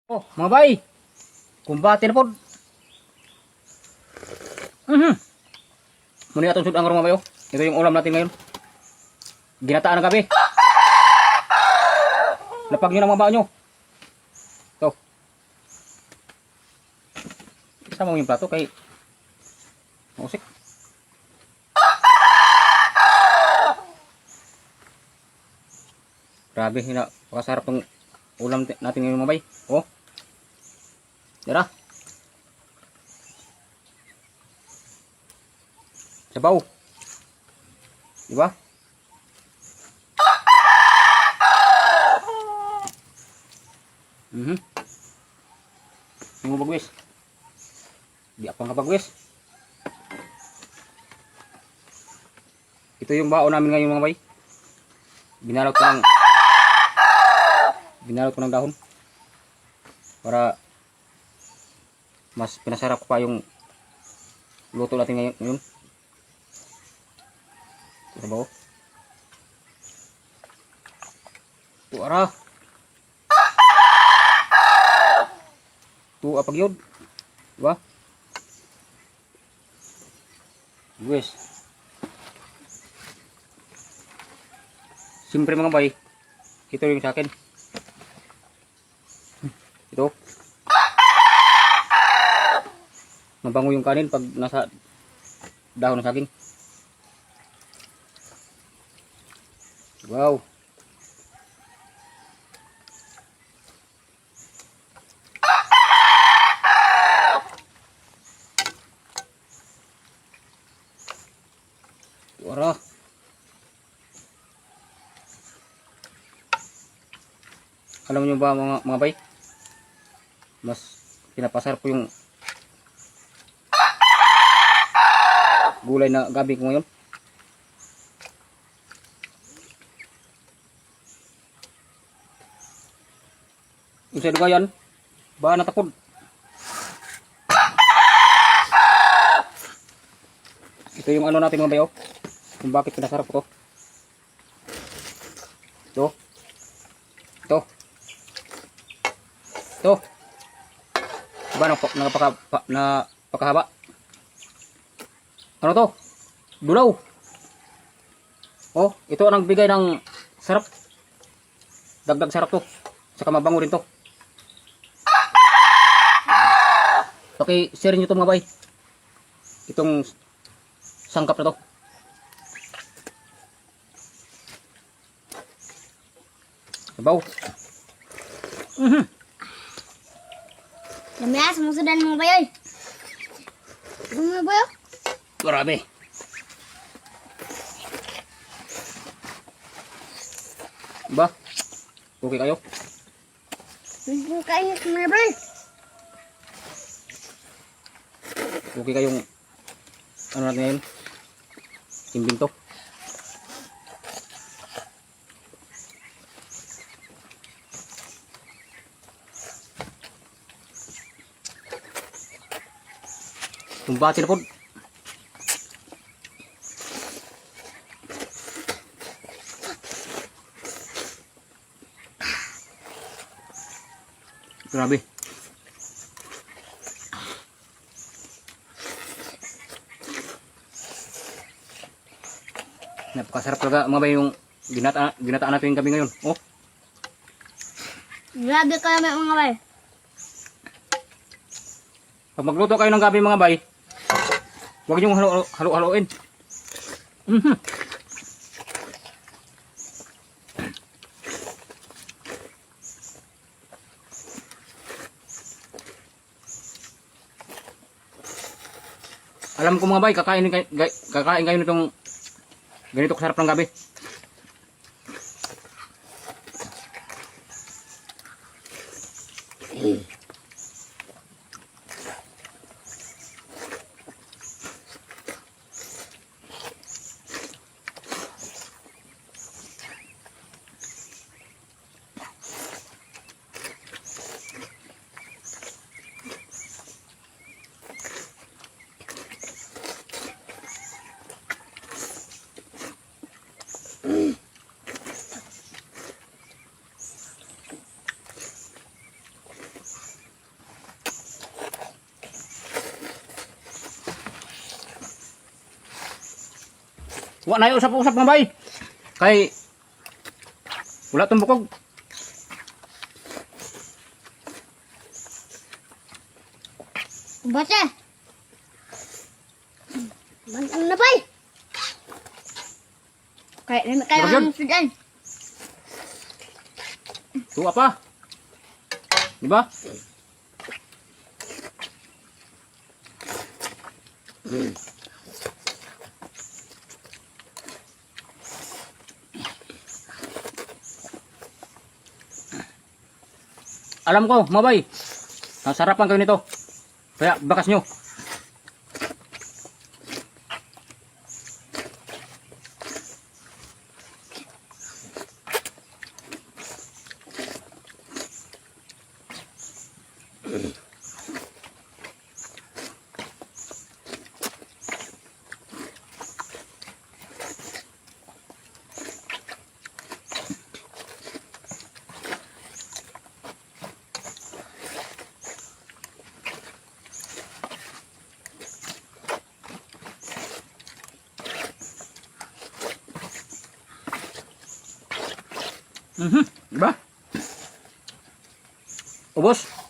Oh, mga bay, kumbate na po. Muna atong sudang mga bay, oh. Ito yung ulam natin ngayon. Ginataan ng gabi. Lapag nyo ng mga bao nyo. Ito. Isama mo yung plato kay mausik. Grabe, pakasarap tong ulam natin ngayon mga bay. Oh. Tara. Sabaw. Diba? Yung bagwis. Di apa nga bagwis. Ito yung baon namin ngayon mga bay. Binalot ko ng dahon para mas pinasarap pa yung luto natin ngayon. Sabaw. Tuara. Tu apa gyud? Diba? Guys. Siyempre mga bay, ito yung sa akin. Ito. Mabango yung kanin pag nasa dahon ng saging. Wow. Wara. Alam niyo ba mga bay? Mas pinapasarap ko yung gulay na gabi ko ngayon. Usay dugayan, ba natakod. Ito yung ano natin mga bayo, kung bakit pinasarap ko to. Ito. Diba napakahaba? Ano to? Dulaw. Oh, ito ang bigay ng sarap. Dagdag sarap to. Saka mabango rin to. Paki-share nyo ito mga bay. Itong sangkap na to. Sabaw. Lamia, sumusudan mga bayoy. Mga bayo. Grabe. Ba? Okay kayo? Hindi kayo mga bayo. Okay kayong ano natin ngayon? Timbing to. Kumbati na po. Grabe. Napakasarap talaga mga bay yung ginataan natin yung gabi ngayon. Oh. Grabe kayo mga bayo. Pag magluto kayo ng gabi mga bay, huwag niyong halo-haloin. Alam ko mga bay, kakain kayo nitong ganito kasarap ng gabi. Wa na yung usap-usap mga bay. Kay wala tong bukog. Baca. Bantang na bay. Kayak ini kayak Bergen. ang sudan. Tuh apa? Di ba? Alam ko, mabay. Nasarapan kayo nito. Kaya bakas nyo. Diba? Ubos.